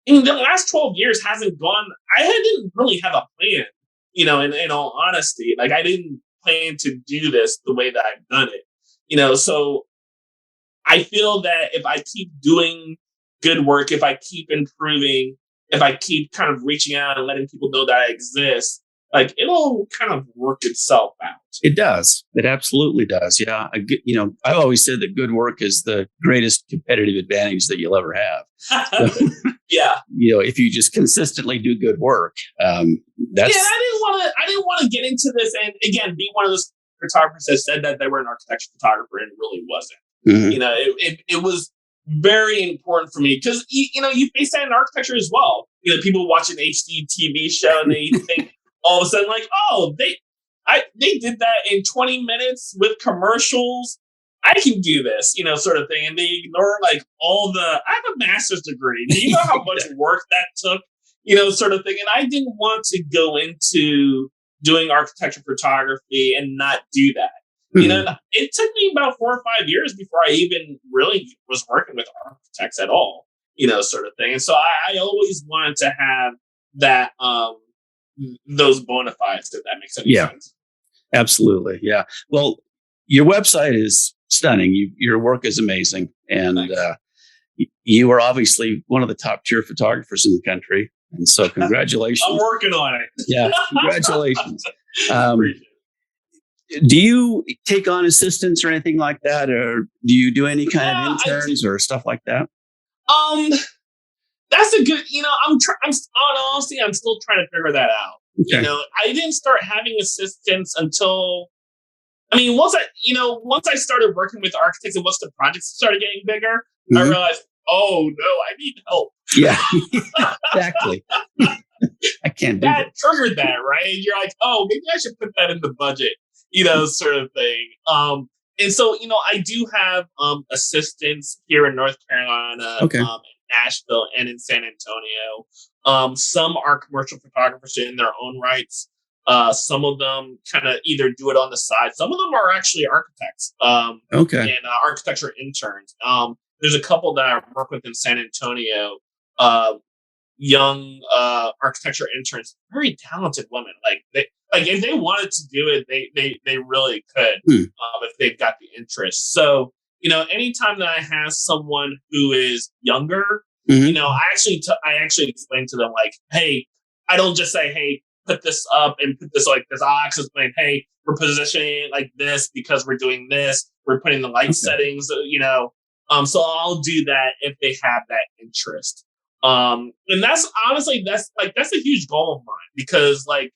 in the last 12 years hasn't gone, I didn't really have a plan, in all honesty. I didn't plan to do this the way that I've done it, so I feel that if I keep doing good work, if I keep improving, if I keep kind of reaching out and letting people know that I exist, it'll kind of work itself out. It does. It absolutely does. Yeah. I've always said that good work is the greatest competitive advantage that you'll ever have. So, yeah. If you just consistently do good work, that's. Yeah, I didn't want to get into this and again be one of those photographers that said that they were an architecture photographer and really wasn't. Mhm. You know, it was very important for me because, you know, you face that in architecture as well. You know, people watch an HD TV show and they think all of a sudden like, oh, they did that in 20 minutes with commercials. I can do this, you know, sort of thing. And they ignore like I have a master's degree. Do you know how much work that took, you know, sort of thing? And I didn't want to go into doing architecture photography and not do that. You know, and it took me about 4 or 5 years before I even really was working with architects at all, you know, sort of thing. And so I always wanted to have that, those bona fides, if that makes any sense. Absolutely. Yeah. Well, your website is stunning. Your work is amazing. And you are obviously one of the top tier photographers in the country. And so congratulations. I'm working on it. Yeah. Congratulations. Appreciate it. Do you take on assistants or anything like that? Or do you do any kind of interns or stuff like that? That's a good, you know, honestly, I'm still trying to figure that out. Okay. You know, I didn't start having assistants until, I mean, once I started working with architects and once the projects started getting bigger, I realized, oh no, I need help. Yeah, exactly. I can't do that. Triggered that, right? You're like, oh, maybe I should put that in the budget, you know, sort of thing. And so, you know, I do have assistants here in North Carolina, in Nashville, and in San Antonio. Some are commercial photographers in their own rights. Some of them kind of either do it on the side. Some of them are actually architects. And architecture interns. There's a couple that I work with in San Antonio. Young architecture interns, very talented women. If they wanted to do it, they really could if they've got the interest. So, you know, anytime that I have someone who is younger, you know, I actually explain to them like, hey, I don't just say, hey, put this up and put this like this. I'll actually explain, hey, we're positioning it like this because we're doing this. We're putting the light settings, you know. So I'll do that if they have that interest. And that's honestly, that's a huge goal of mine because like,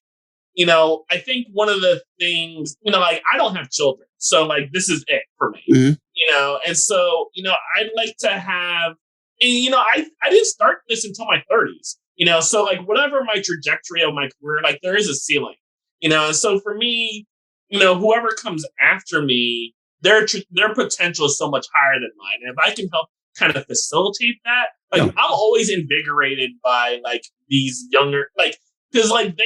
you know, I think one of the things, you know, like I don't have children. So like, this is it for me, you know? And so, you know, I'd like to have, and, you know, I didn't start this until my 30s, you know? So like whatever my trajectory of my career, like there is a ceiling, you know? And so for me, you know, whoever comes after me, their potential is so much higher than mine. And if I can help kind of facilitate that, like I'm always invigorated by like these younger, like, cause like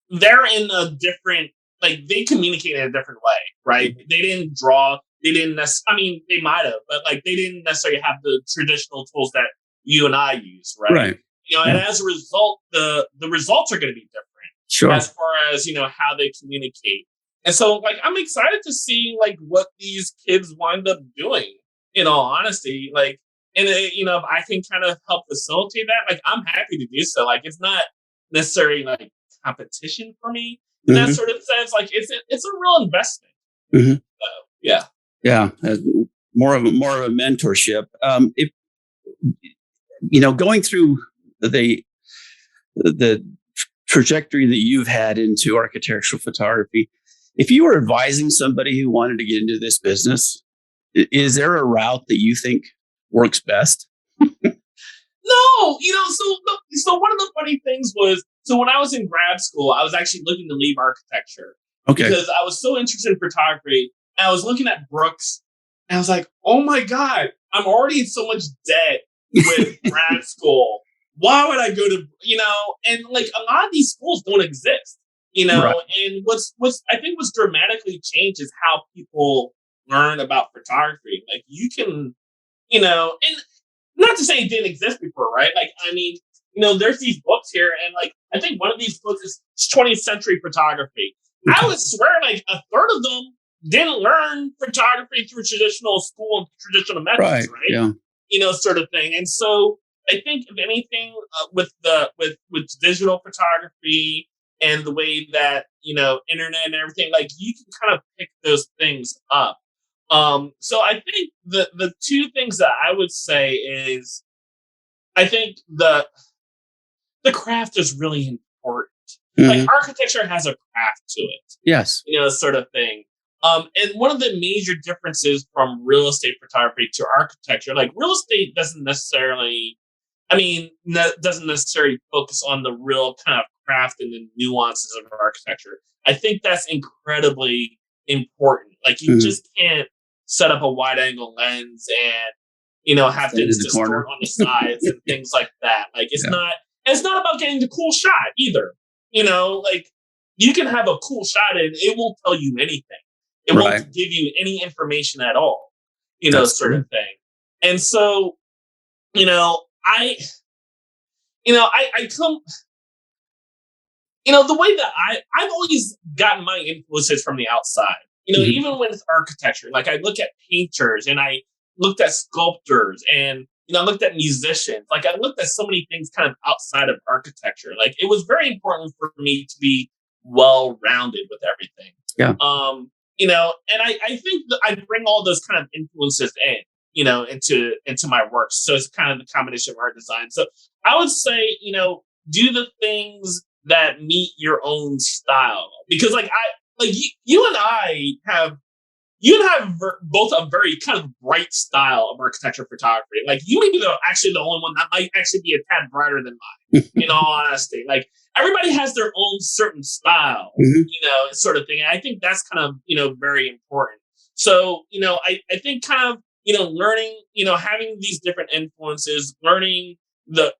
they're in a different, like they communicate in a different way, right? They didn't draw, I mean, they might have, but like they didn't necessarily have the traditional tools that you and I use, right? You know, and as a result, the results are going to be different as far as, you know, how they communicate. And so like, I'm excited to see like what these kids wind up doing, in all honesty, like, and you know, if I can kind of help facilitate that, like I'm happy to do so. Like, it's not necessarily like competition for me in that sort of sense. Like it's a real investment. So, more of a mentorship. If you know, going through the trajectory that you've had into architectural photography, if you were advising somebody who wanted to get into this business, is there a route that you think works best? No, you know, so one of the funny things was, so when I was in grad school, I was actually looking to leave architecture because I was so interested in photography. And I was looking at Brooks and I was like, oh my God, I'm already in so much debt with grad school. Why would I go to, you know, and like a lot of these schools don't exist, you know, and what's I think what's dramatically changed is how people learn about photography. Like you can, you know, and not to say it didn't exist before, right? Like, I mean, you know, there's these books here, and like, I think one of these books is 20th century photography. I would swear like a third of them didn't learn photography through traditional school and traditional methods, right? Yeah. You know, sort of thing. And so I think if anything, with digital photography and the way that, you know, internet and everything, like you can kind of pick those things up. So I think the two things that I would say is, I think the craft is really important. Like architecture has a craft to it. Yes. Sort of thing. And one of the major differences from real estate photography to architecture, like real estate doesn't necessarily focus on the real kind of craft and the nuances of architecture. I think that's incredibly important. Like you just can't set up a wide angle lens and, have to distort on the sides and things like that. Like it's not about getting the cool shot either. Like you can have a cool shot and it won't tell you anything. It won't give you any information at all, That's sort true. of thing. And so, I come, the way that I've always gotten my influences from the outside, even with architecture. Like I look at painters and I looked at sculptors and, I looked at musicians. Like I looked at so many things kind of outside of architecture. Like it was very important for me to be well-rounded with everything. Yeah. And I think that I bring all those kind of influences into my work. So it's kind of the combination of art design. So I would say, do the things that meet your own style, because you and I have both a very kind of bright style of architecture photography. Like you may be actually the only one that might actually be a tad brighter than mine, in all honesty. Like everybody has their own certain style, sort of thing. And I think that's kind of, very important. So, I think kind of, learning, having these different influences, learning the,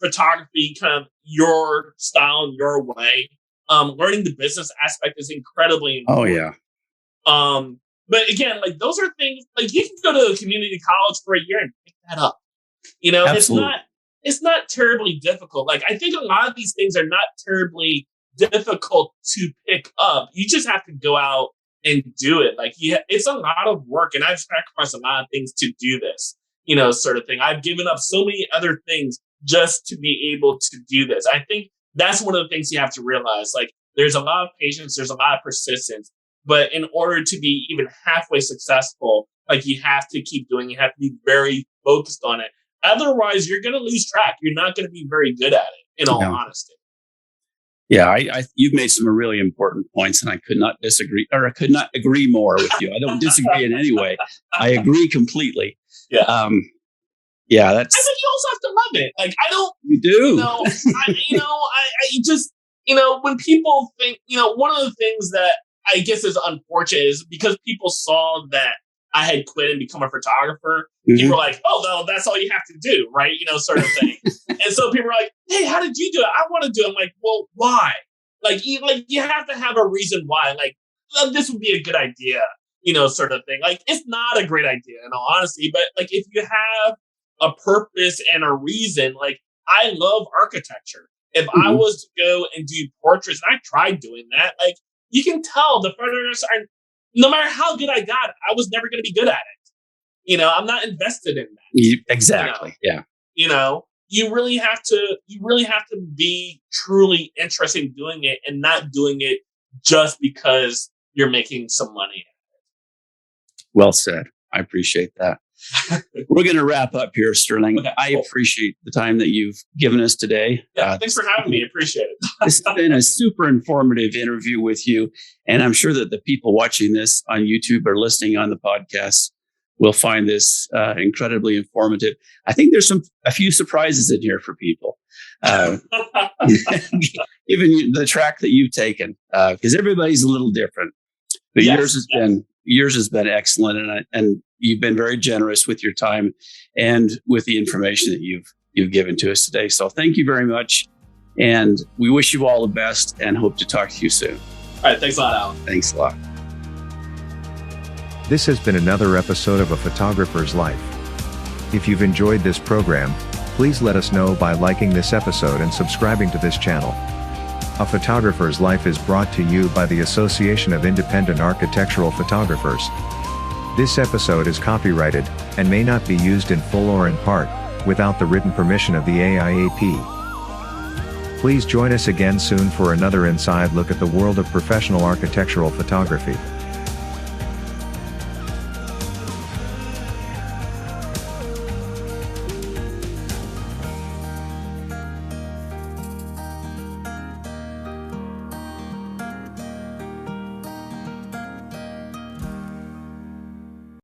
photography, kind of your style and your way, learning the business aspect is incredibly important. Oh, yeah. But again, like those are things like you can go to a community college for a year and pick that up. Absolutely. It's not terribly difficult. Like I think a lot of these things are not terribly difficult to pick up. You just have to go out and do it. Like it's a lot of work, and I've sacrificed a lot of things to do this, sort of thing. I've given up so many other things just to be able to do this. I think that's one of the things you have to realize. Like there's a lot of patience, there's a lot of persistence. But in order to be even halfway successful, like you have to keep doing, you have to be very focused on it. Otherwise, you're going to lose track. You're not going to be very good at it, in all honesty. Yeah, you've made some really important points, and I could not disagree, or I could not agree more with you. I don't disagree in any way. I agree completely. Yeah. Yeah, that's. I think you also have to love it. Like I don't. You do. I just when people think one of the things that I guess is unfortunate is because people saw that I had quit and become a photographer. People were like, "Oh, well, that's all you have to do, right?" Sort of thing. And so people are like, "Hey, how did you do it? I want to do it." I'm like, "Well, why? Like you have to have a reason why. Like this would be a good idea, sort of thing. Like it's not a great idea, in all honesty, but like if you have a purpose and a reason, like I love architecture. If I was to go and do portraits, and I tried doing that, like you can tell the photographs are, no matter how good I got, I was never going to be good at it. I'm not invested in that. Exactly. Yeah. You really have to be truly interested in doing it and not doing it just because you're making some money. Well said. I appreciate that. We're going to wrap up here, Sterling. Okay, I appreciate the time that you've given us today. Yeah, thanks for having me. Appreciate it. This has been a super informative interview with you. And I'm sure that the people watching this on YouTube or listening on the podcast will find this incredibly informative. I think there's a few surprises in here for people. Even the track that you've taken, because everybody's a little different. But yours has been excellent, and you've been very generous with your time and with the information that you've given to us today. So thank you very much, and we wish you all the best and hope to talk to you soon. All right, thanks a lot, Alan. Thanks a lot. This has been another episode of A Photographer's Life. If you've enjoyed this program, please let us know by liking this episode and subscribing to this channel. A Photographer's Life is brought to you by the Association of Independent Architectural Photographers. This episode is copyrighted and may not be used in full or in part without the written permission of the AIAP. Please join us again soon for another inside look at the world of professional architectural photography.